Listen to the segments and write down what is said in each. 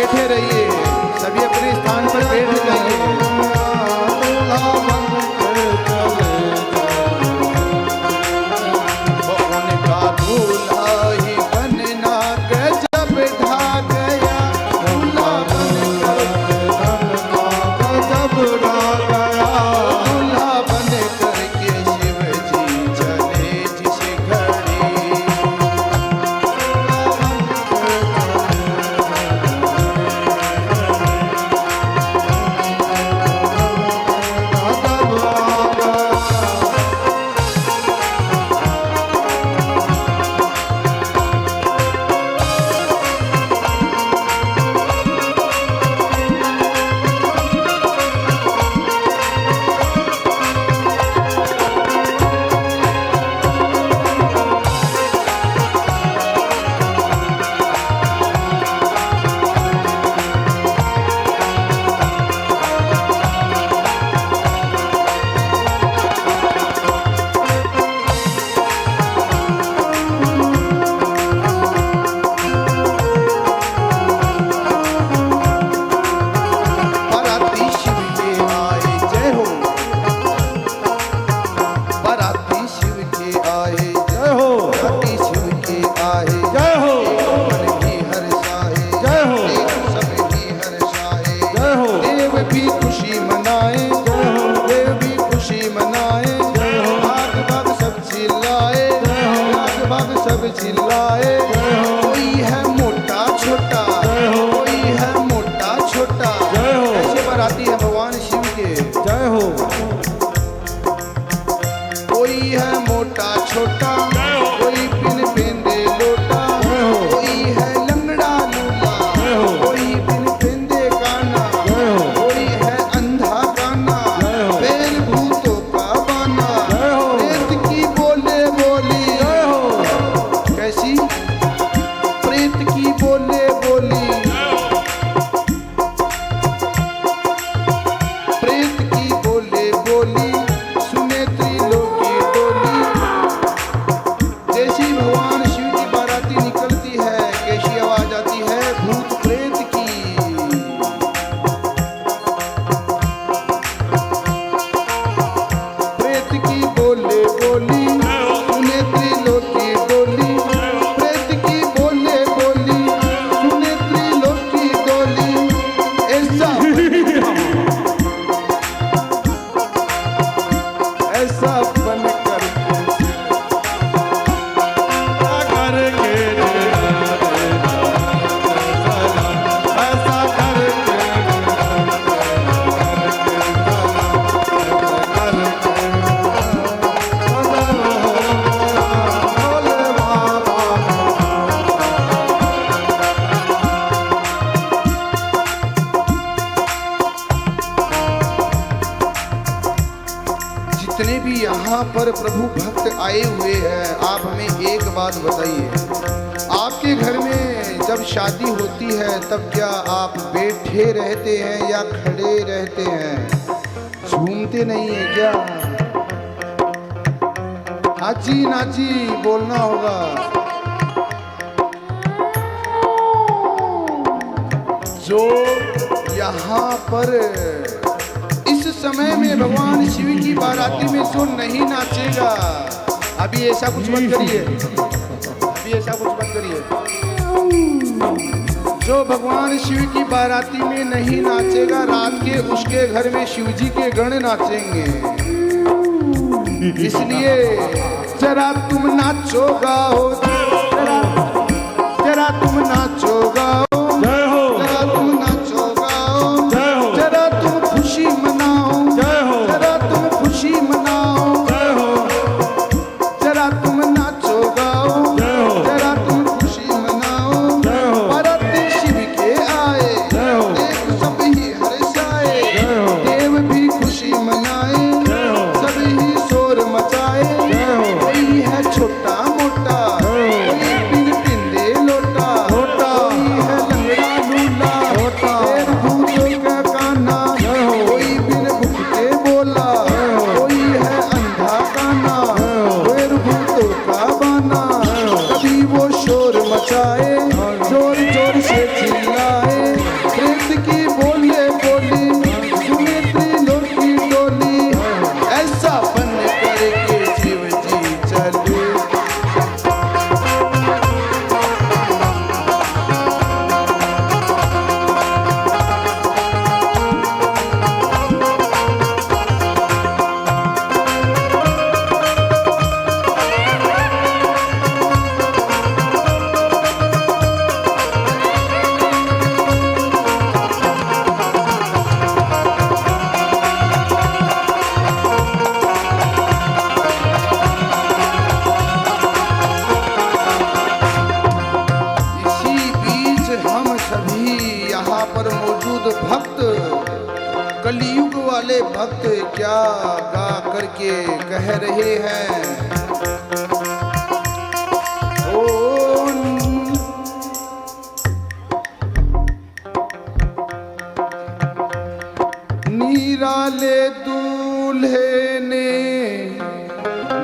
बैठे रहिए, सभी अपने स्थान पर बैठ जाइए। उनका दूल्हा ही बनना गजब ढा गया, दूल्हा बनकर गजब ढा गया, दूल्हा बनकर के शिव जी चले जिस घड़ी। चिल्लाए, कोई है मोटा छोटा, कोई है मोटा छोटा, ऐसे बाराती है भगवान शिव के। जय हो। कोई है मोटा छोटा, कोई पिन पेंदे लोटा, कोई है लंगड़ा लूला, कोई पिन पेंदे काना, कोई है अंधा काना, बैल भूतों का बाना, प्रेत की बोले बोली, कैसी प्रेत की बोले बोली, प्रेत की बोले बोली, सुने त्रिलोकी डोली। जैसी भगवान शिव की बाराती निकलती है, कैसी आवाज आती है भूत प्रेत की। प्रेत की बोले बोली, सुने त्रिलोकी डोली, प्रेत की बोले बोली, सुने त्रिलोकी डोली। ऐसा ऐसा बनकर ऐसा करके जितने भी यहाँ पर प्रभु भक्त आए हुए हैं, आप हमें एक बात बताइए, आपके घर में जब शादी होती है तब क्या आप बैठे रहते हैं या खड़े रहते हैं? झूमते नहीं है क्या? हाजी नाची बोलना होगा। जो यहाँ पर इस समय में भगवान शिव की बाराती में जो नहीं नाचेगा, अभी ऐसा कुछ मत करिए, अभी ऐसा कुछ मत करिए। जो भगवान शिव की बाराती में नहीं नाचेगा, रात के उसके घर में शिव जी के गण नाचेंगे। इसलिए जरा तुम नाचो गाओ, जरा तुम नाचो गाओ, जरा तुम नाचो गाओ, जरा तुम खुशी मनाओ, जरा तुम खुशी मनाओ, जरा तुम नाचो गाओ, जरा तुम खुशी मनाओ। बाराती शिव के आए, देख सब ही हर्षाए, देव भी खुशी मनाए, सभी शोर मचाए। कोई है छोटा मोटा, कोई पिन पिंदे लोटा, कोई है भक्त क्या गा करके कह रहे हैं। ओ निराले दूल्हे ने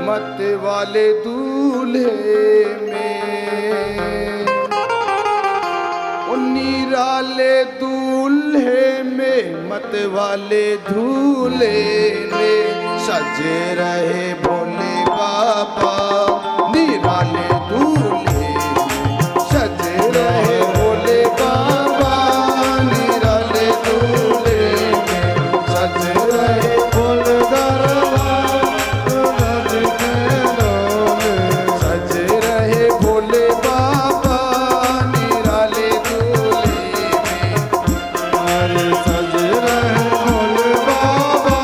मत वाले दूल्हे में, ओ निराले दूल्हे में मत वाले दूल्हे में सजे रहे भोले बाबा। निराले दूल्हे में सजे रहे भोले बाबा। निराले दूल्हे में सजे रहे भोले दरबार। सजे रहे भोले बाबा। निराले दूल्हे में सजे रहे भोले बाबा।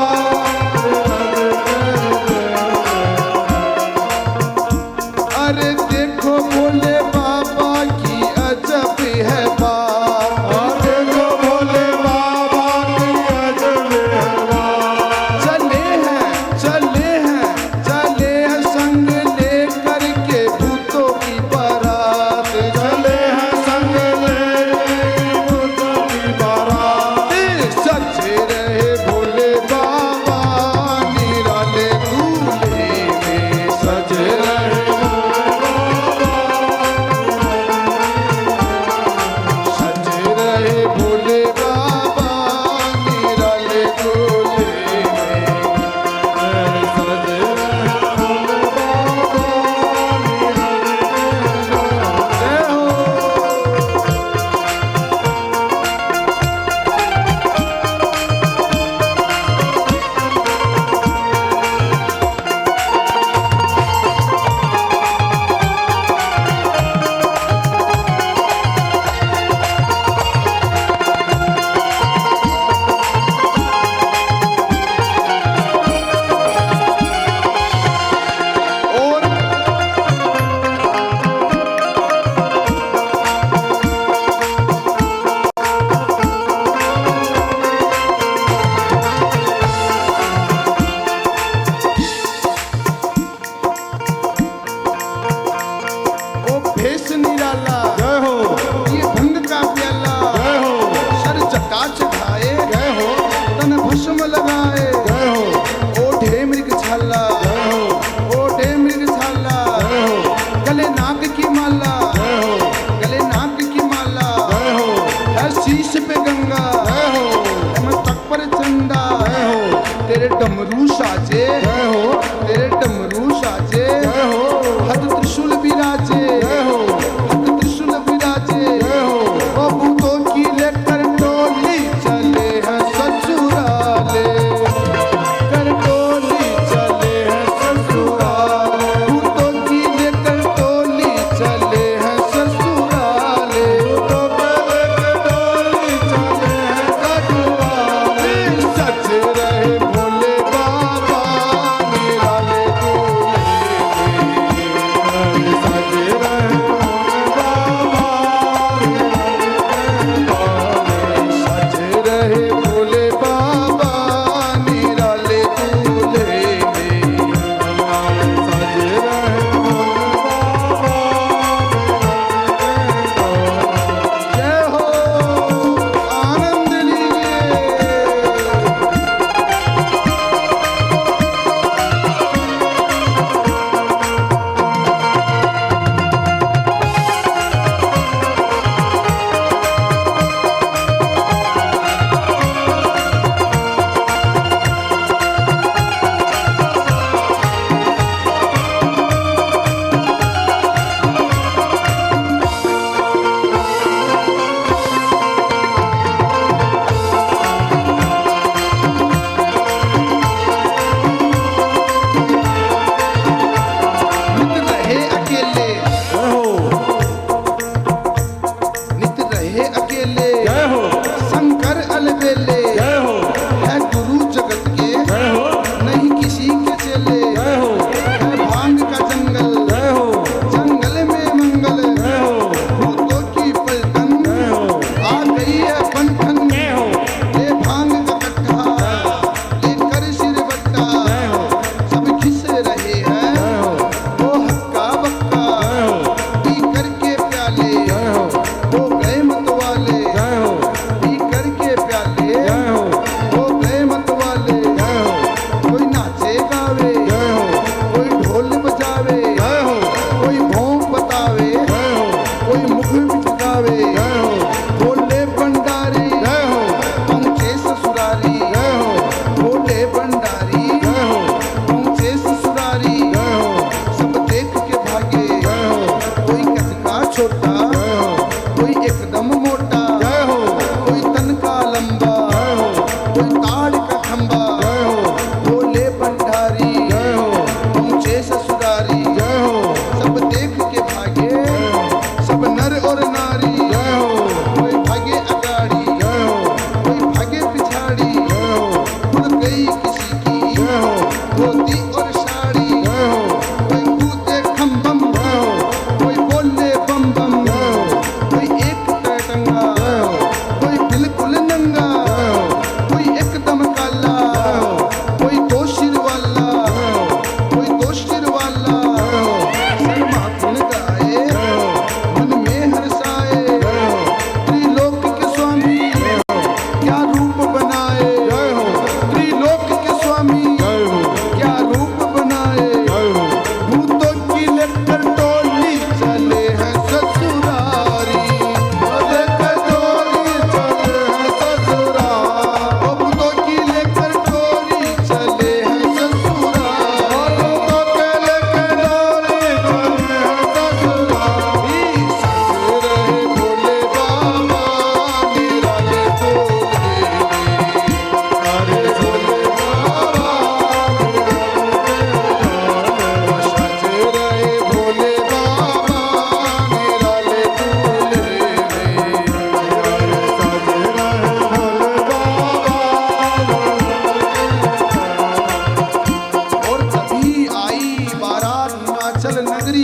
हिमाचल नगरी।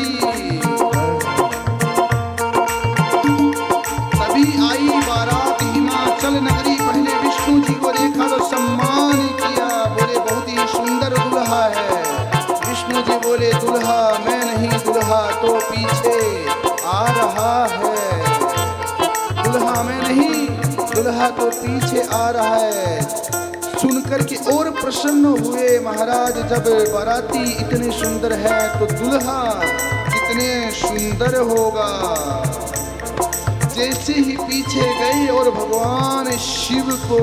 तभी आई बारात हिमाचल नगरी। पहले विष्णु जी को देखा तो सम्मान किया, बोले बहुत ही सुंदर दुल्हा है। विष्णु जी बोले दुल्हा मैं नहीं, दुल्हा तो पीछे आ रहा है। दुल्हा मैं नहीं, दुल्हा तो पीछे आ रहा है। सुनकर के और प्रसन्न हुए महाराज, जब बाराती इतने सुंदर है तो दुल्हा कितने सुंदर होगा। जैसे ही पीछे गए और भगवान शिव को,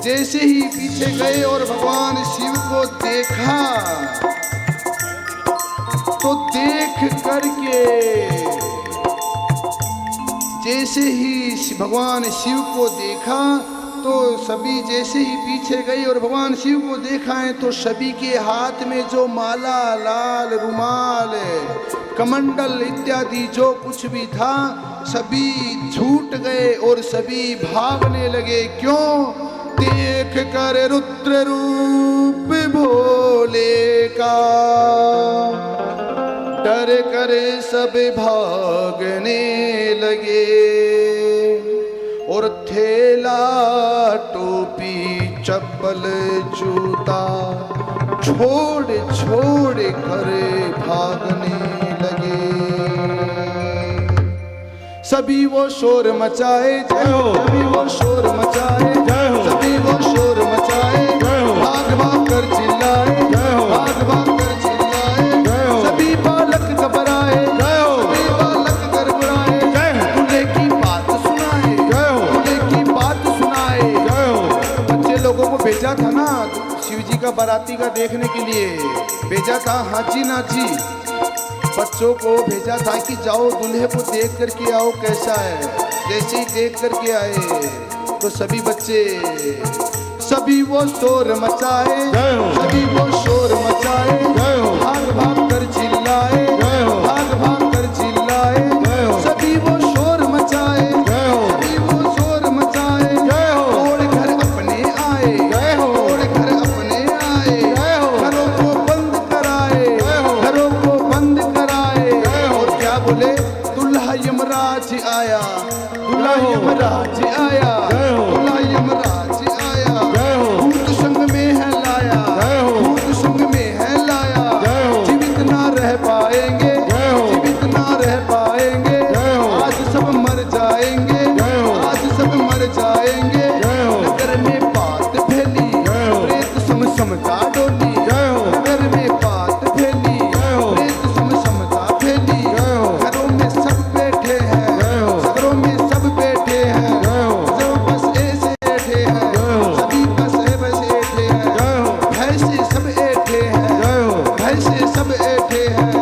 जैसे ही पीछे गए और भगवान शिव को देखा तो देख करके, जैसे ही भगवान शिव को देखा तो सभी जैसे ही पीछे गए और भगवान शिव को देखा है तो सभी के हाथ में जो माला, लाल रुमाल, कमंडल इत्यादि जो कुछ भी था सभी छूट गए और सभी भागने लगे। क्यों? देख कर रुद्र रूप भोले का डर कर सब भागने लगे। और थैला, टोपी, चप्पल, जूता छोड़ छोड़ कर भागने लगे। सभी वो शोर मचाए, जय हो। सभी वो शोर मचाए, जय हो। सभी वो शोर मचाए, जय हो। भाग भाग कर चिल्लाए, जय हो। भाग भाग कर चिल्लाए, जय हो। सभी बालक घबराए, जय हो। सभी बालक गड़बड़ाए, जय हो। दूल्हे की बात सुनाए, जय हो। दूल्हे की बात सुनाए, जय हो। बच्चे लोगों को भेजा था ना शिव जी का बाराती का देखने के लिए, भेजा था हाजी नाची, बच्चों को भेजा था कि जाओ दूल्हे को देख करके आओ कैसा है। जैसे ही देख करके आए तो सभी बच्चे, सभी वो शोर मचाए, सभी वो शोर मचाए, भाग भाग कर चिल्लाए, भाग भाग कर चिल्लाए, सभी वो शोर मचाए, सभी वो शोर मचाए, और घर अपने आए, और घर अपने आए, घरों को बंद कराए, घरों को बंद कराए। और क्या बोले? दुल्हा यमराज आया, दुल्हा यमराज आया, दुल्हा यमराज आया, भूत संग में है लाया, भूत संग में है लाया। जीवित ना रह पाएंगे, जीवित ना रह पाएंगे, आज सब मर जाएंगे, आज सब मर जाएंगे। नगर में बात फैली, प्रेत सम समता डोली, नगर में बात फैली, प्रेत सम समता फैली। घरों में सब बैठे हैं, घरों में सब बैठे हैं, सब बस ऐसे बैठे हैं, सभी बस ऐसे बैठे हैं, भैंसे सब ऐठे हैं, भैंसे सब ऐठे हैं।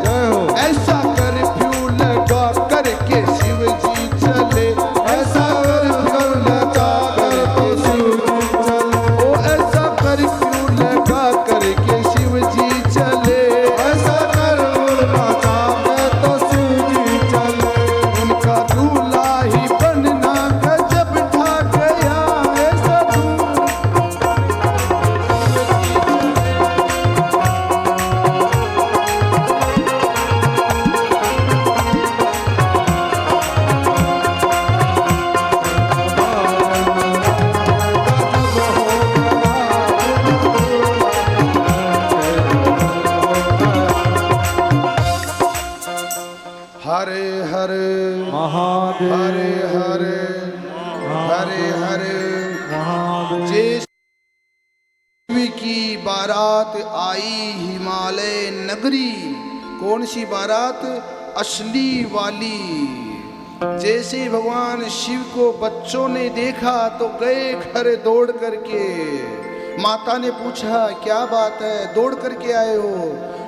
ऐसा कर्फ्यू लगा करके शिव जी चले, ऐसा कर्फ्यू लगा करके शिव जी चले, ओ ऐसा कर्फ्यू लगा करके शिव जी चले, ऐसा कर्फ्यू लगा के तो शिव जी चले। उनका दूल्हा ही बनना गजब ढा गया, ऐसा हरे हरे महादेव, हरे हरे हरे हरे महादेव। जय शिव की बारात आई हिमालय नगरी। कौन सी बारात? असली वाली। जैसे भगवान शिव को बच्चों ने देखा तो गए घर दौड़ करके। माता ने पूछा क्या बात है, दौड़ करके आए हो?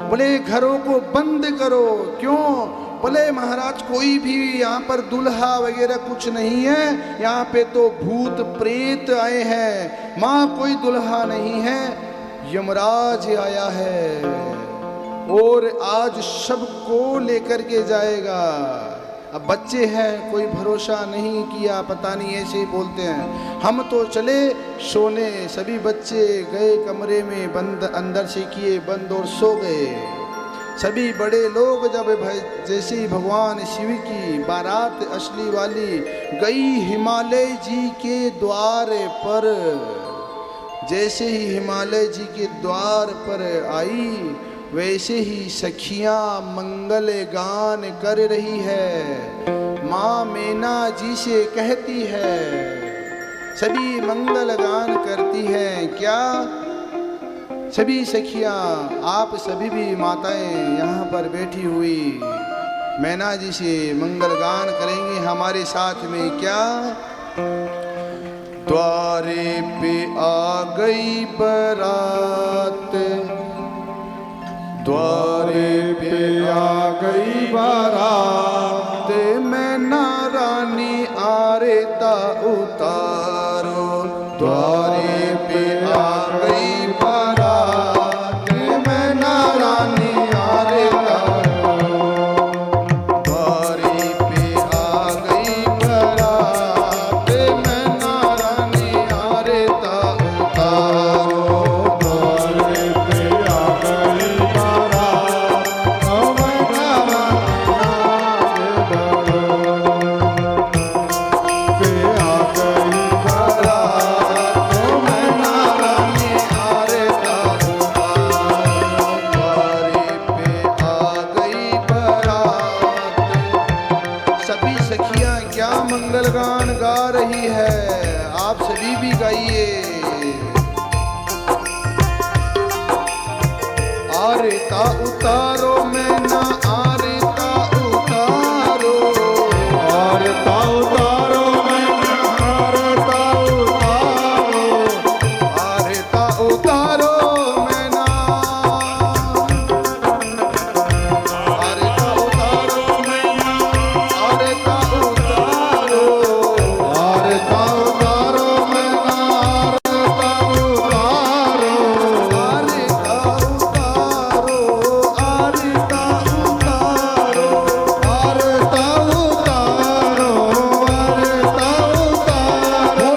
बोले घरों को बंद करो। क्यों? बोले महाराज कोई भी यहाँ पर दूल्हा वगैरह कुछ नहीं है, यहाँ पे तो भूत प्रेत आए हैं, माँ कोई दूल्हा नहीं है, यमराज आया है और आज सबको लेकर के जाएगा। अब बच्चे हैं, कोई भरोसा नहीं किया, पता नहीं ऐसे बोलते हैं। हम तो चले सोने, सभी बच्चे गए कमरे में बंद, अंदर से किए बंद और सो गए। सभी बड़े लोग जब जैसे ही भगवान शिव की बारात असली वाली गई हिमालय जी के द्वार पर, जैसे ही हिमालय जी के द्वार पर आई वैसे ही सखियां मंगल गान कर रही है। माँ मैना जी से कहती है, सभी मंगल गान करती हैं। क्या सभी सखियां, आप सभी भी माताएं यहाँ पर बैठी हुई मैना जी से मंगल गान करेंगे हमारे साथ में। क्या द्वारे पे आ गई बारात, द्वारे पे आ गई बारात, मैना रानी आरता उतारो। द्वारे पे आ गई बारात, मैना रानी आरता, द्वारे पे आ गई बारात, मैना रानी आरता उतारो। द्वारे पे आ गई बारात, मैना रानी पे आ गई बारात, मैना रानी आरता उतारो। द्वारे पे आ गई बारात। सभी सखियां क्या मंगल गान गा रही है, आप सभी भी गाइए। आरता उतारो मैना आरता उतारो, आरता उतारो मैना आरता उतारो, आरता उतारो मैना, आरता उतारो मैना आरता उतारो, आरता उतारो मैना आरता उतारो, आरता उतारो, आरता उतारो, आरता उतारो, आरता उतारो।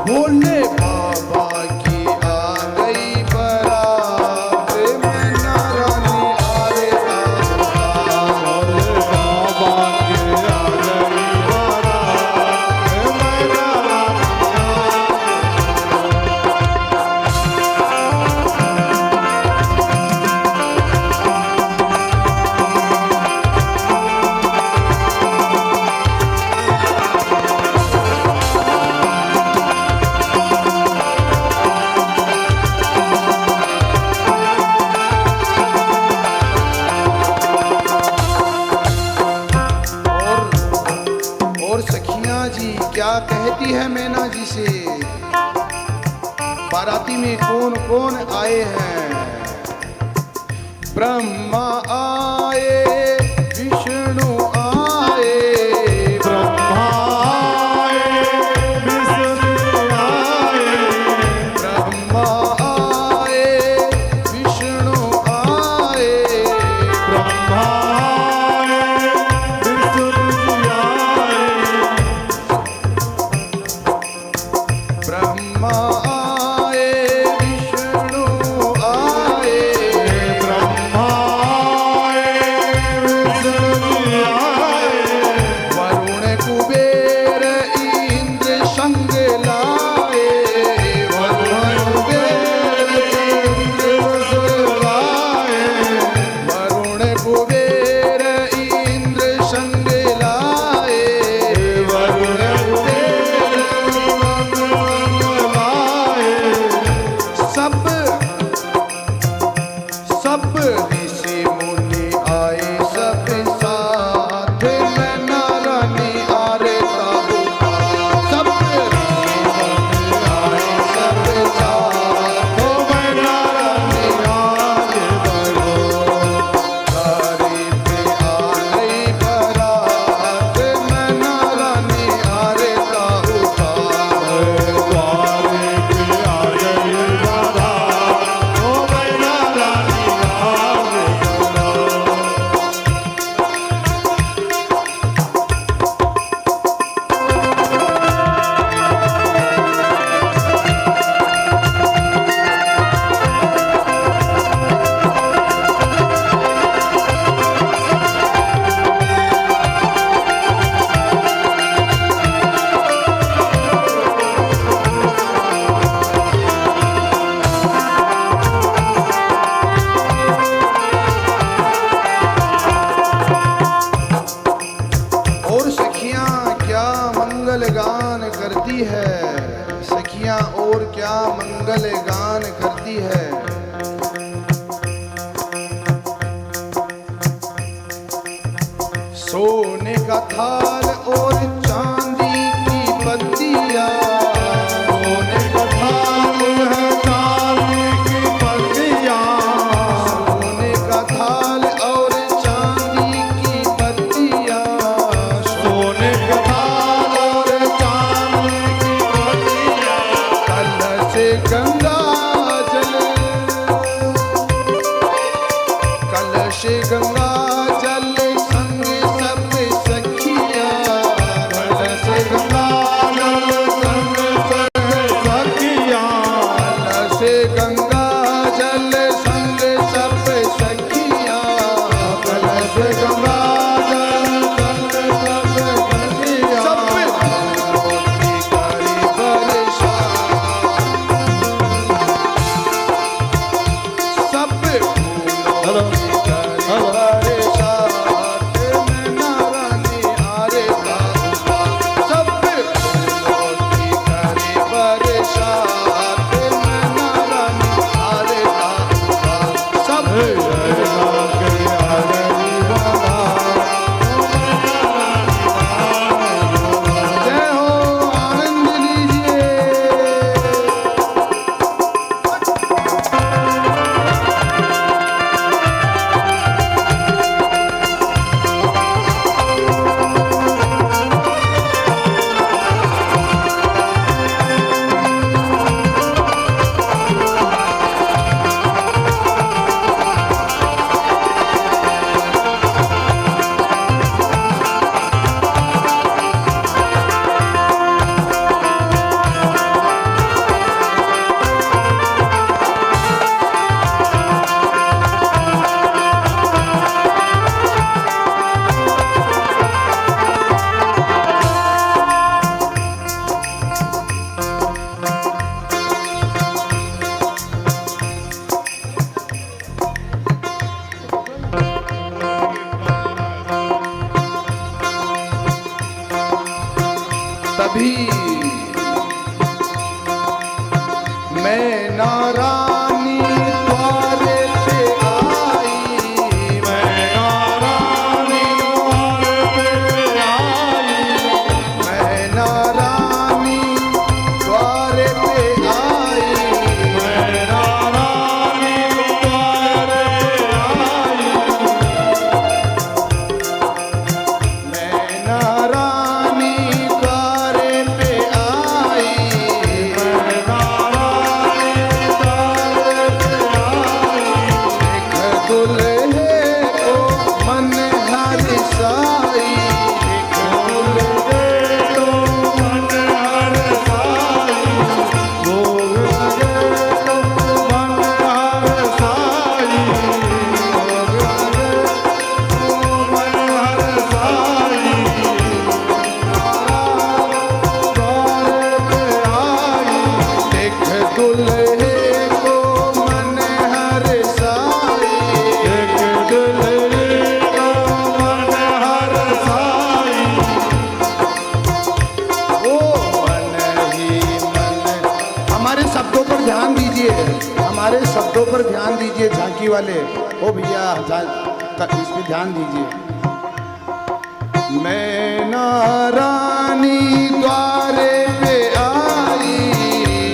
भोले बाबा की आ गई बारात, मैना रानी आरता उतारो। बाबा की आ गई बारात, मैना और सखियां जी क्या कहती है मैना जी से, बाराती में कौन कौन आए हैं। ब्रह्मा आए, विष्णु आए, ब्रह्मा आए, विष्णु आए, ब्रह्मा आए, विष्णु आए, ब्रह्मा आए, विष्णु आए, ब्रह्मा आए, विष्णु आए, ब्रह्मा आए, विष्णु आए, वरुण कुबेर इंद्र संग लाए, वरुण कुबेर इंद्र संग लाए, वरुण कुबेर इंद्र संग लाए, वरुण कुबेर लाए। सब ऋषि मुनि आए सब साथ, मैना रानी आरता उतारो। सब ऋषि मुनि आए सब साथ, मैना रानी आगे बढ़ो। द्वारे पे आ गई बारात, मैना रानी आरता उतारो। द्वारे पे आ गई बारात, मैना रानी आगे बढ़ो। सोने का थाल और चांदी की पत्तियां, सोने का थाल है चांदी की पत्तियां, सोने का थाल और चांदी की पत्तियां, सोने का थाल और चांदी की पत्तियां, कलश गंगा जल, कलश गंगा जल संग सब सखियां, कलश गंगा जल संग सब सखियां, कलश गंगा जल संग सब सखियां, कलश गंगा जल संग सब सखियां, सब फूलों की करी बरसात, सब फूलों की करी बरसात, नैना रानी आरे बाबा, सब फूलों की करी बरसात, नैना रानी आरे बाबा, सब जय के आरे बाबा, जय हो आनंद लीजिए। तभी मैं नारानी द्वारे पे आई, मैं नारानी द्वारे पे आई, मैं नारानी द्वारे पे आई, मैं नारानी द्वारे आई, मैं नारानी द्वारे पे आई, मैं नारानी द्वारे पे आई, एक दुल्हे को मन हरसाई, दुल्हे तो मन हरसाई, भोग लगे तो मन हरसाई, भोग लगे तो मन हरसाई, द्वारे पे आई, एक दुल्हे को मन हरसाई, एक दुल्हे को मन हरसाई, ओ मन ही मन। हमारे शब्दों पर ध्यान दीजिए, हमारे शब्दों पर ध्यान दीजिए झांकी वाले, ओ भैया इस पे ध्यान दीजिए। मैं नारानी द्वारे पे आई,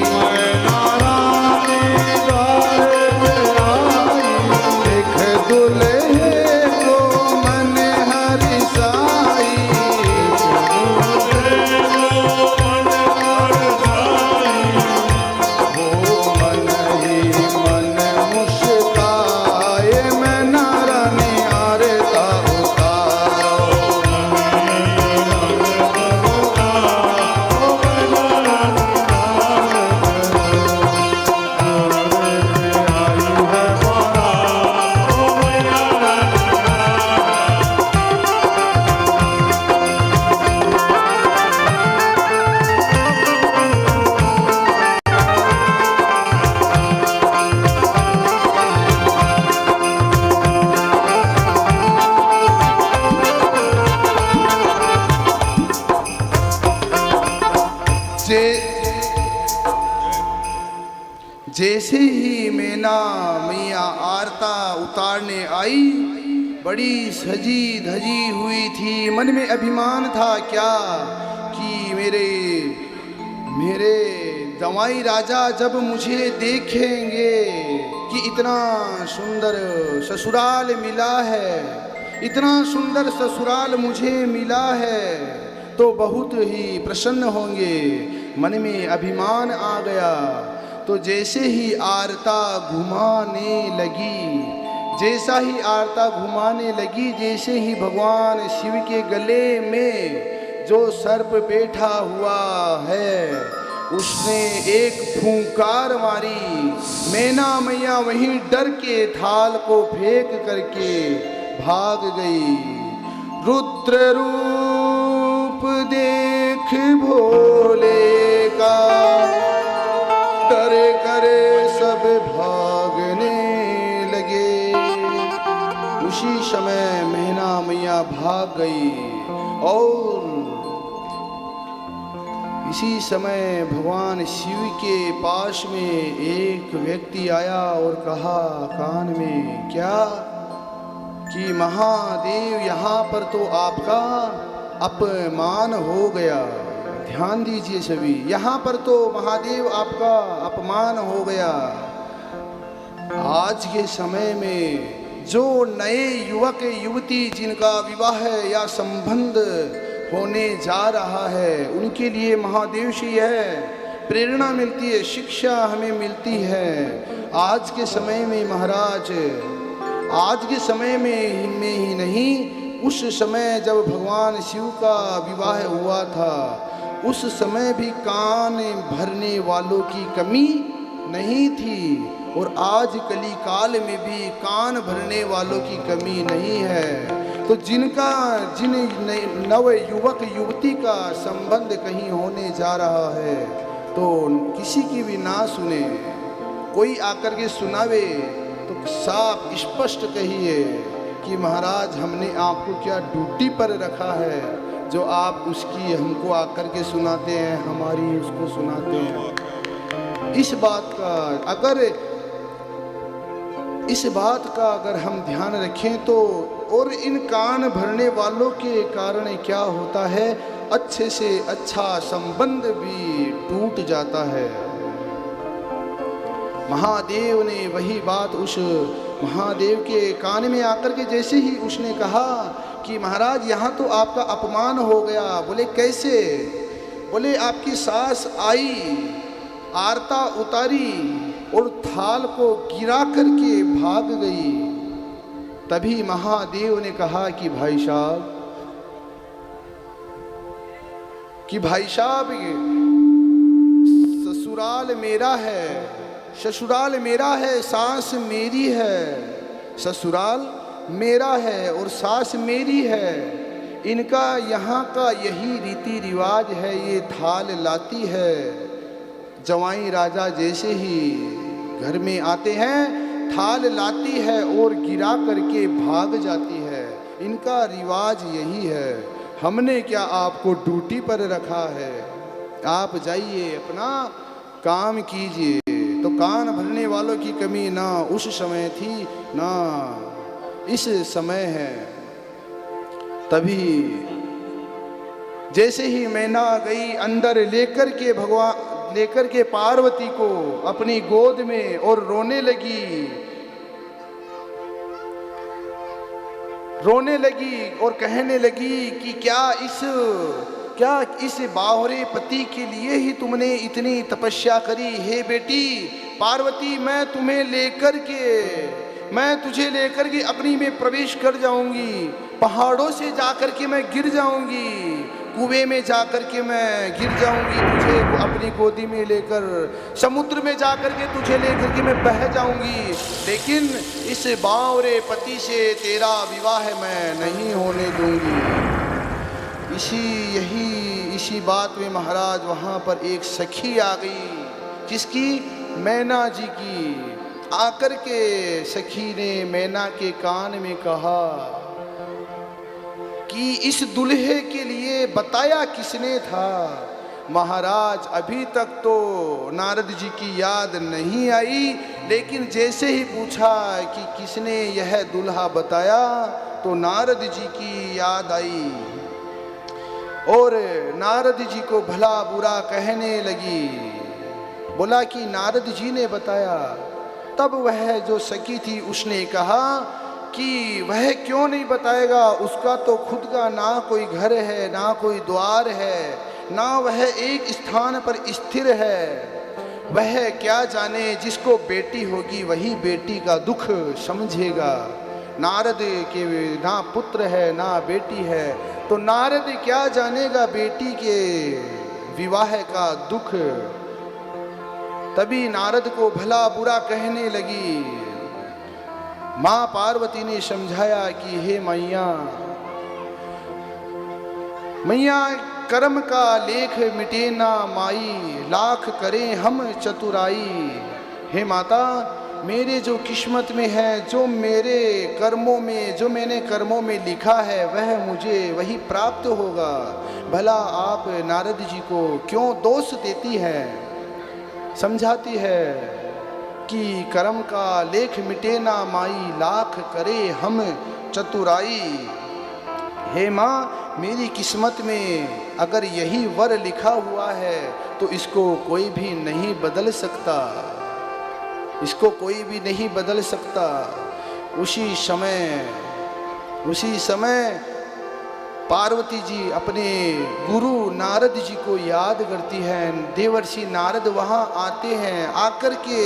मैं नारानी द्वारे पे आई, एक दुल्हे को मन हरसाई, दुल्हे को मन हरसाई, वो मन ही मन मुस्काए, मैं नारानी आरे का उतारो, जैसे ही मैना मैया आरता उतारने आई, बड़ी सजी धजी हुई थी। मन में अभिमान था क्या कि मेरे जवाई राजा जब मुझे देखेंगे कि इतना सुंदर ससुराल मिला है, इतना सुंदर ससुराल मुझे मिला है, तो बहुत ही प्रसन्न होंगे। मन में अभिमान आ गया। तो जैसे ही आरता घुमाने लगी, जैसा ही आरता घुमाने लगी, जैसे ही भगवान शिव के गले में जो सर्प बैठा हुआ है उसने एक फूंकार मारी। मैना मैया वहीं डर के थाल को फेंक करके भाग गई। रुद्र रूप देख भोले का डरे करे सब भागने लगे। उसी समय मैना मैया भाग गई और इसी समय भगवान शिव के पास में एक व्यक्ति आया और कहा कान में क्या कि महादेव यहाँ पर तो आपका अपमान हो गया। ध्यान दीजिए सभी, यहाँ पर तो महादेव आपका अपमान हो गया। आज के समय में जो नए युवक युवती जिनका विवाह या संबंध होने जा रहा है, उनके लिए महादेव से यह प्रेरणा मिलती है, शिक्षा हमें मिलती है। आज के समय में महाराज, आज के समय में ही नहीं, उस समय जब भगवान शिव का विवाह हुआ था, उस समय भी कान भरने वालों की कमी नहीं थी, और आज कली काल में भी कान भरने वालों की कमी नहीं है। तो जिन नव युवक युवती का संबंध कहीं होने जा रहा है, तो किसी की भी ना सुने, कोई आकर के सुनावे तो साफ स्पष्ट कहिए कि महाराज हमने आपको क्या ड्यूटी पर रखा है जो आप उसकी हमको आकर के सुनाते हैं, हमारी उसको सुनाते हैं। इस बात का अगर हम ध्यान रखें तो, और इन कान भरने वालों के कारण क्या होता है, अच्छे से अच्छा संबंध भी टूट जाता है। महादेव ने वही बात उस महादेव के कान में आकर के जैसे ही उसने कहा कि महाराज यहाँ तो आपका अपमान हो गया। बोले कैसे? बोले आपकी सास आई, आरता उतारी और थाल को गिरा करके भाग गई। तभी महादेव ने कहा कि भाई साहब ससुराल मेरा है, ससुराल मेरा है, सास मेरी है। ससुराल मेरा है और सास मेरी है। इनका यहाँ का यही रीति रिवाज है, ये थाल लाती है। जवाई राजा जैसे ही घर में आते हैं, थाल लाती है और गिरा करके भाग जाती है। इनका रिवाज यही है। हमने क्या आपको ड्यूटी पर रखा है? आप जाइए अपना काम कीजिए। तो कान भरने वालों की कमी ना उस समय थी ना इस समय है। तभी जैसे ही मैना गई अंदर लेकर के पार्वती को अपनी गोद में और रोने लगी और कहने लगी कि क्या इस बावरे पति के लिए ही तुमने इतनी तपस्या करी? हे बेटी पार्वती, मैं तुझे लेकर के अग्नि में प्रवेश कर जाऊंगी, पहाड़ों से जाकर के मैं गिर जाऊंगी, कुएं में जाकर के मैं गिर जाऊंगी, तुझे अपनी गोदी में लेकर समुद्र में जाकर के तुझे लेकर के मैं बह जाऊंगी, लेकिन इस बावरे पति से तेरा विवाह मैं नहीं होने दूंगी। इसी बात में महाराज वहाँ पर एक सखी आ गई। किसकी? मैना जी की। आकर के सखी ने मैना के कान में कहा कि इस दुल्हे के लिए बताया किसने था? महाराज अभी तक तो नारद जी की याद नहीं आई, लेकिन जैसे ही पूछा कि किसने यह दुल्हा बताया, तो नारद जी की याद आई और नारद जी को भला बुरा कहने लगी। बोला कि नारद जी ने बताया। तब वह जो सखी थी उसने कहा कि वह क्यों नहीं बताएगा, उसका तो खुद का ना कोई घर है, ना कोई द्वार है, ना वह एक स्थान पर स्थिर है। वह क्या जाने, जिसको बेटी होगी वही बेटी का दुख समझेगा। नारद के ना पुत्र है ना बेटी है, तो नारद क्या जानेगा बेटी के विवाह का दुख। तभी नारद को भला बुरा कहने लगी। माँ पार्वती ने समझाया कि हे मैया, मैया कर्म का लेख मिटे ना माई, लाख करें हम चतुराई। हे माता, मेरे जो किस्मत में है, जो मेरे कर्मों में, जो मैंने कर्मों में लिखा है वह मुझे वही प्राप्त होगा। भला आप नारद जी को क्यों दोष देती है, समझाती है कि कर्म का लेख मिटे ना माई, लाख करे हम चतुराई। हे माँ, मेरी किस्मत में अगर यही वर लिखा हुआ है तो इसको कोई भी नहीं बदल सकता, इसको कोई भी नहीं बदल सकता। उसी समय पार्वती जी अपने गुरु नारद जी को याद करती हैं। देवर्षि नारद वहाँ आते हैं, आकर के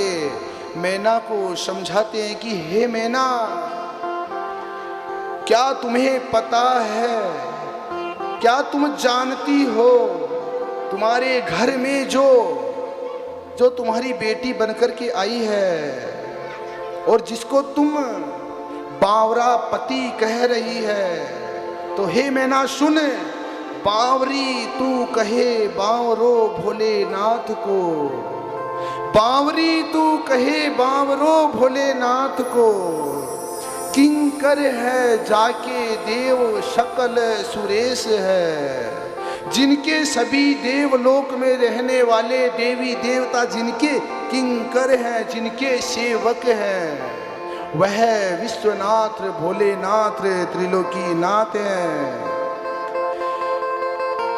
मैना को समझाते हैं कि हे मैना, क्या तुम्हें पता है, क्या तुम जानती हो, तुम्हारे घर में जो तुम्हारी बेटी बनकर के आई है और जिसको तुम बावरा पति कह रही है, तो हे मैना सुन, बावरी तू कहे बावरो भोलेनाथ को, बावरी तू कहे बावरो भोलेनाथ को, किंकर है जाके देव सकल सुरेश है। जिनके सभी देवलोक में रहने वाले देवी देवता जिनके किंकर हैं, जिनके सेवक हैं, वह विश्वनाथ भोलेनाथ त्रिलोकीनाथ हैं।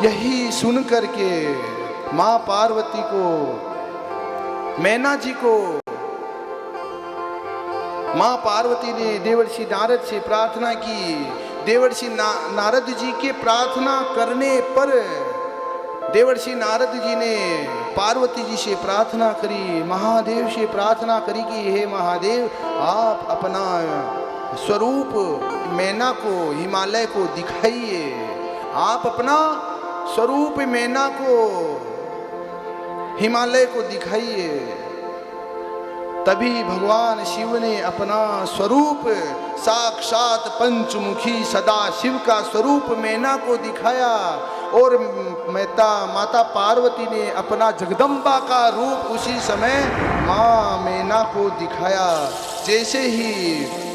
यही सुन करके माँ पार्वती को, मैना जी को, माँ पार्वती ने देवर्षि नारद से प्रार्थना की। देवर्षि नारद जी के प्रार्थना करने पर देवर्षि नारद जी ने पार्वती जी से प्रार्थना करी, महादेव से प्रार्थना करी कि हे महादेव, आप अपना स्वरूप मैना को, हिमालय को दिखाइए, आप अपना स्वरूप मैना को, हिमालय को दिखाइए। तभी भगवान शिव ने अपना स्वरूप, साक्षात पंचमुखी सदा शिव का स्वरूप मैना को दिखाया और माता पार्वती ने अपना जगदम्बा का रूप उसी समय माँ मैना को दिखाया। जैसे ही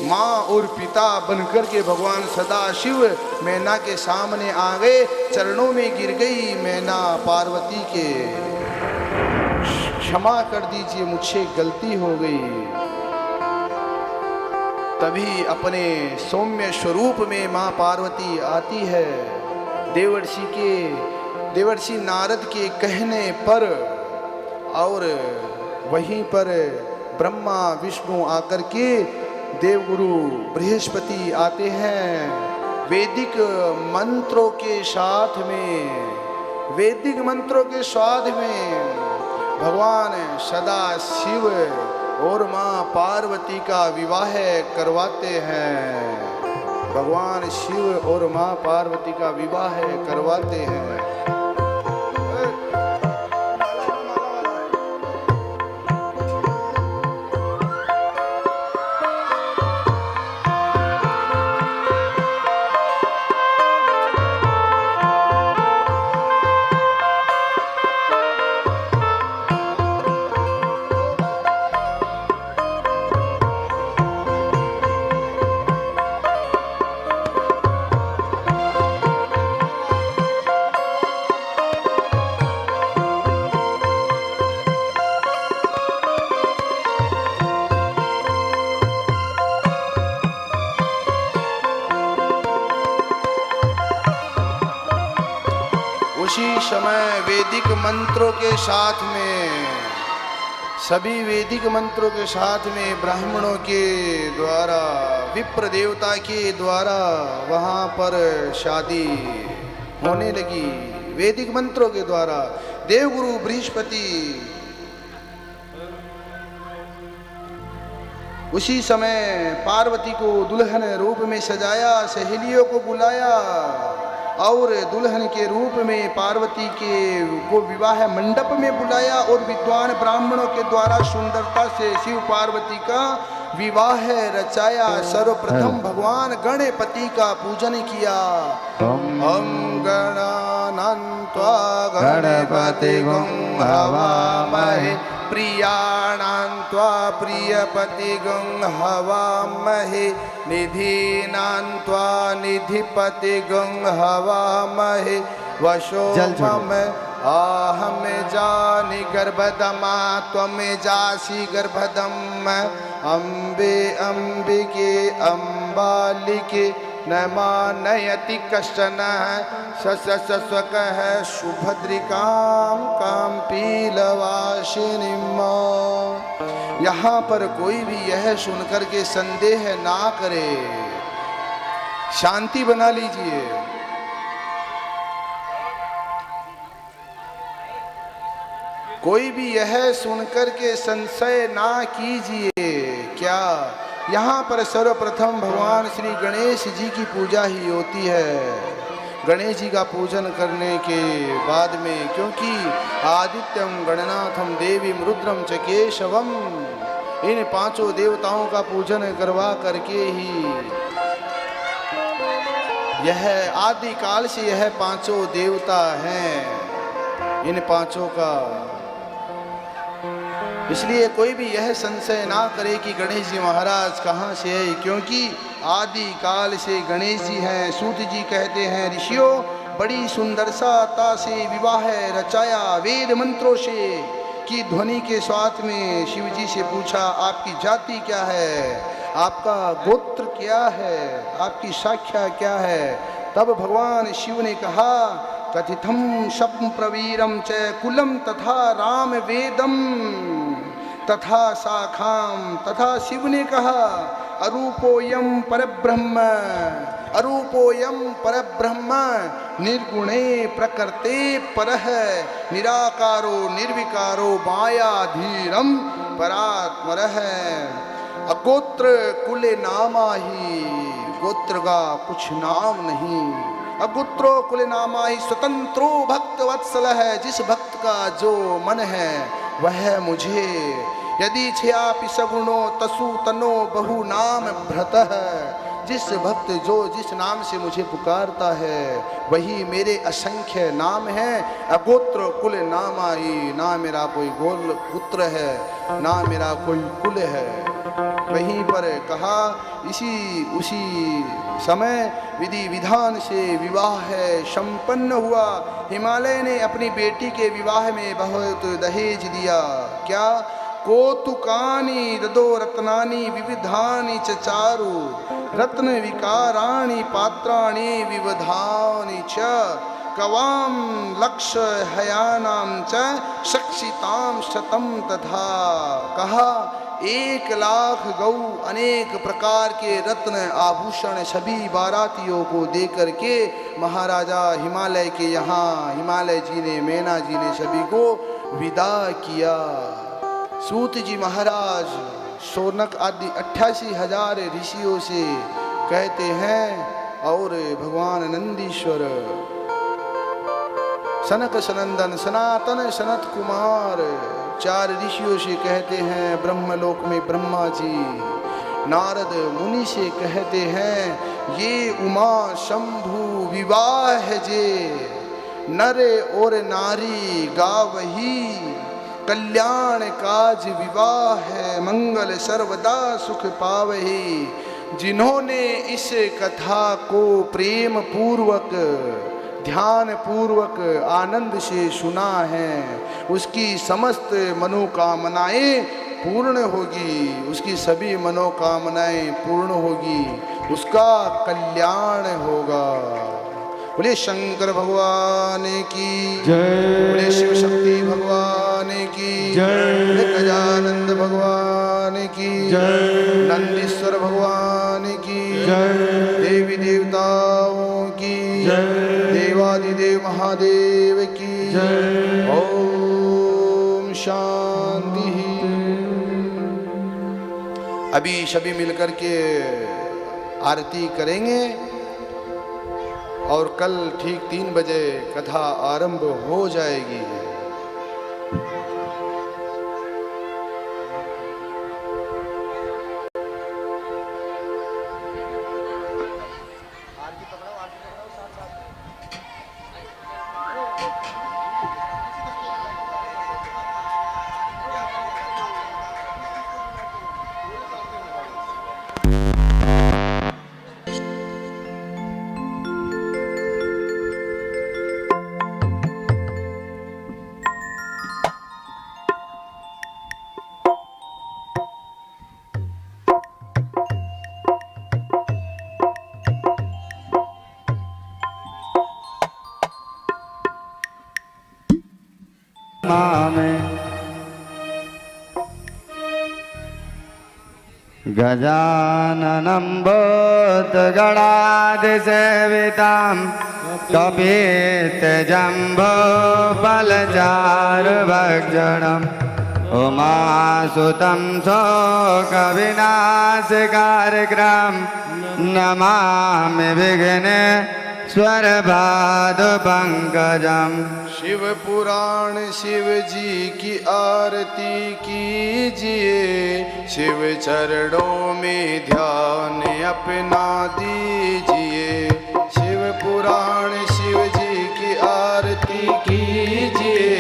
माँ और पिता बनकर के भगवान सदा शिव मैना के सामने आ गए, चरणों में गिर गई मैना पार्वती के, क्षमा कर दीजिए, मुझसे गलती हो गई। तभी अपने सौम्य स्वरूप में माँ पार्वती आती है। देवर्षि नारद के कहने पर, और वहीं पर ब्रह्मा विष्णु आकर के देवगुरु बृहस्पति आते हैं। वैदिक मंत्रों के साथ में भगवान सदा शिव और माँ पार्वती का विवाह करवाते हैं। भगवान शिव और माँ पार्वती का विवाह करवाते हैं। उसी समय वैदिक मंत्रों के साथ में, सभी वैदिक मंत्रों के साथ में ब्राह्मणों के द्वारा, विप्र देवता के द्वारा वहाँ पर शादी होने लगी। वैदिक मंत्रों के द्वारा देवगुरु बृहस्पति उसी समय पार्वती को दुल्हन रूप में सजाया, सहेलियों को बुलाया और दुल्हन के रूप में पार्वती के को विवाह मंडप में बुलाया और विद्वान ब्राह्मणों के द्वारा सुंदरता से शिव पार्वती का विवाह रचाया। सर्वप्रथम भगवान गणपति का पूजन किया। हम गणानान्त्वा गणपतिगुं हवामहे प्रियाणान्त्वा प्रियपतिगुं हवामहे निधीनान्त्वा निधिपतिगुं हवामहे वशो मम आहम जानि गर्भदमा त्वम जासि गर्भदम अम्बे अम्बिके अम्बालिके न मानयति कश्चन स्वकः सुभद्रिकां कां पीलवासिनीम्। यहाँ पर कोई भी यह सुनकर के संदेह ना करे, शांति बना लीजिए। कोई भी यह सुनकर के संशय ना कीजिए। क्या यहाँ पर सर्वप्रथम भगवान श्री गणेश जी की पूजा ही होती है। गणेश जी का पूजन करने के बाद में, क्योंकि आदित्यम गणनाथम देवीम रुद्रम च केशवम, इन पांचों देवताओं का पूजन करवा करके ही यह आदि काल से यह पांचों देवता हैं, इन पांचों का। इसलिए कोई भी यह संशय ना करे कि गणेश जी महाराज कहाँ से है, क्योंकि आदि काल से गणेश जी हैं। सूत जी कहते हैं, ऋषियों बड़ी सुंदरता से विवाह रचाया वेद मंत्रों से की ध्वनि के साथ में। शिव जी से पूछा, आपकी जाति क्या है, आपका गोत्र क्या है, आपकी शाख्या क्या है। तब भगवान शिव ने कहा, कथितम शप्म प्रवीरम च कुलम तथा राम वेदम तथा शाखाम। तथा शिव ने कहा, अरूपोयम परब्रह्म, अरूपोयम परब्रह्म निर्गुणे प्रकृते परः निराकारो निर्विकारो मायाधीरम परात्मरः। अगोत्र कुले नामा ही, गोत्र का कुछ नाम नहीं। अगोत्रो कुल नामा ही स्वतंत्रो भक्त वत्सल है। जिस भक्त का जो मन है वह मुझे, यदि छयापि सगुणो तसु तनो बहु नाम भ्रतः। जिस भक्त जो जिस नाम से मुझे पुकारता है वही मेरे असंख्य नाम हैं। अगोत्र कुल नामा ही, ना मेरा कोई गोल पुत्र है ना मेरा कोई कुल है। वहीं पर कहा, उसी समय विधि विधान से विवाह संपन्न हुआ। हिमालय ने अपनी बेटी के विवाह में बहुत दहेज दिया। क्या, कौतुकानि ददो रत्नानि विविधानि च चारु रत्न विकाराणि पात्राणि विविधानि च कवाम लक्ष्य हयानाम च शक्षिताम शतम तथा। कहा, 1,00,000 गौ, अनेक प्रकार के रत्न आभूषण सभी बारातियों को दे करके महाराजा हिमालय के यहाँ, हिमालय जी ने, मैना जी ने सभी को विदा किया। सूत जी महाराज शौनक आदि 88,000 ऋषियों से कहते हैं, और भगवान नंदीश्वर, सनक सनंदन सनातन सनत कुमार 4 ऋषियों से कहते हैं। ब्रह्मलोक में ब्रह्मा जी, नारद मुनि से कहते हैं, ये उमा शंभु विवाह जे नर और नारी गावही कल्याण काज विवाह है मंगल सर्वदा सुख पावही। जिन्होंने इस कथा को प्रेम पूर्वक ध्यान पूर्वक आनंद से सुना है उसकी समस्त मनोकामनाएं पूर्ण होगी, उसकी सभी मनोकामनाएं पूर्ण होगी, उसका कल्याण होगा। बोले शंकर भगवान की जय बोले शिव शक्ति भगवान की जय बोले गजानंद भगवान की जय नंदीश्वर भगवान की जय देवी देवताओं की जय देवादिदेव महादेव की जय ओम शांति। अभी सभी मिलकर के आरती करेंगे और कल ठीक 3 बजे कथा आरंभ हो जाएगी। मामे गजाननं भूतगणाधिसेवितं कपित्थजम्बोफलचारुभक्षणम् उमासुतं शोकविनाशकारग्राम नमामि विघ्नेश्वरपादपङ्कजम्। शिव पुराण शिव जी की आरती कीजिए, शिव चरणों में ध्यान अपना दीजिए। शिव पुराण शिव जी की आरती कीजिए,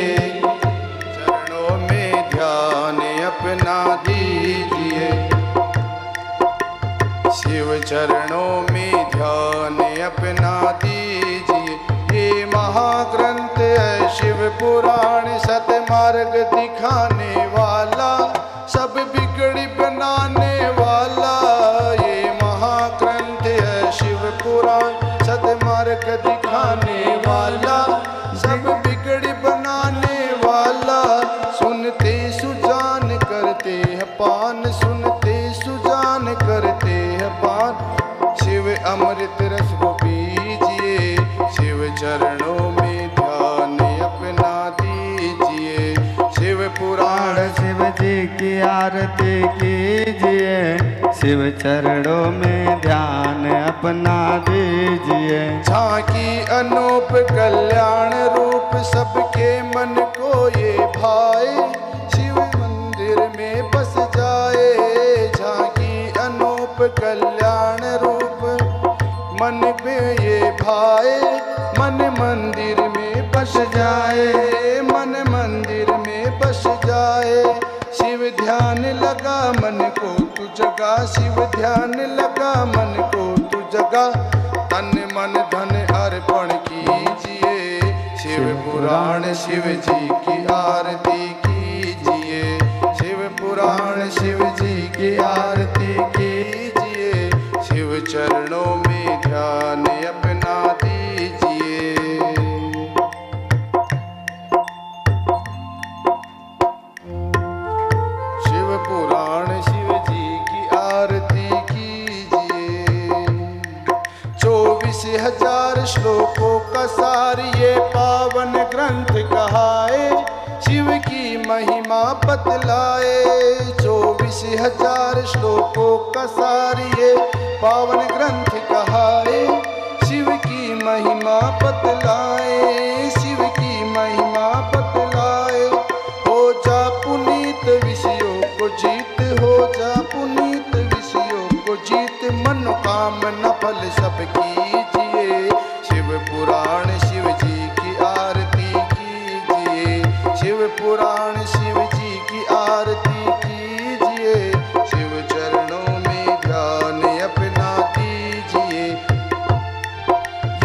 चरणों में ध्यान अपना दीजिए। शिव चरणों में ध्यान अपना दीजिए। ये महाग्रंथ है शिव पुराण, सतमार्ग दिखाने वाला, सब बिगड़ी बनाने वाला। ये महाग्रंथ है शिव पुराण, सतमार्ग दिखाने वाला, सब बिगड़ी बनाने वाला। सुनते सुजान करते हैं पान, सुनते सुजान करते हैं पान। शिव अमृत रस को पीजिए, शिव चरणों में ध्यान अपना दीजिए। शिव पुराण शिव जी की आरती कीजिए, शिव चरणों में ध्यान अपना दीजिए। झांकी अनूप कल्याण रूप, सबके मन को ये भाए, शिव मंदिर में बस जाए। झांकी अनूप कल्याण रूप, मन में ये भाए, मन मंदिर में बस जाए, मन मंदिर में बस जाए। शिव ध्यान लगा मन को तू जगा, शिव ध्यान लगा मन को तू जगा। तन मन धन अर्पण कीजिए, शिव पुराण शिव जी की आरती कीजिए। शिव पुराण शिव जी की आरती कीजिए, शिव चरणों में ध्यान अपना दीजिए। शिव पुराण शिव जी की आरती कीजिए। 24,000 श्लोकों का सार ये पावन ग्रंथ कहाए, शिव की महिमा बतलाए। 24,000 श्लोकों का सार ये पावन ग्रंथ कहाए, शिव की महिमा बतलाए, शिव की महिमा बतलाए। हो जा पुनीत विषयों को जीत, हो जा पुनीत विषयों को जीत। मनोकामना फल सब कीजिए, शिव पुराण शिव जी की आरती कीजिए। शिव पुराण शिव जी की आरती कीजिए, शिव चरणों में ध्यान अपना दीजिए।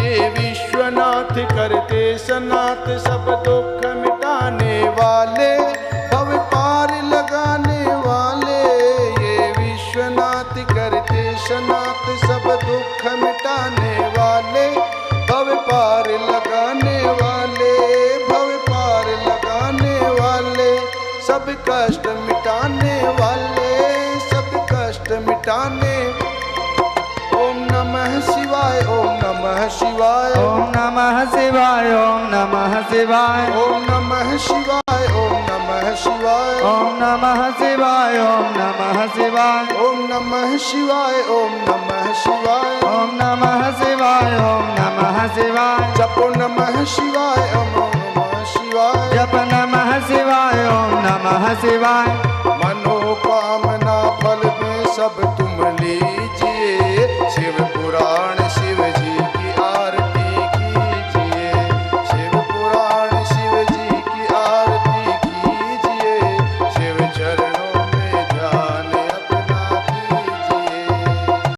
ये विश्वनाथ करते सनाथ, सब दुख मिटाने वाले, भव पार लगाने वाले। ये विश्वनाथ करते सनाथ, सब दुख मिटाने वाले, भव पार पार लगाने वाले, भव पार लगाने वाले, सब कष्ट मिटाने वाले, सब कष्ट मिटाने। ओम नमः शिवाय, ओम नमः शिवाय, ओम नमः शिवाय, ओम नमः शिवाय, ओम नमः शिवाय, ओम नमः शिवाय, ओम नमः शिवाय, ओम नमः शिवाय, ओम नमः शिवाय, ओम नमः शिवाय, ओम नमः शिवाय, ओम नमः शिवाय, जपो नमः शिवाय, ओम नमः शिवाय, जप नमः शिवाय, ओम नमः शिवाय। मनोकामना फल में सब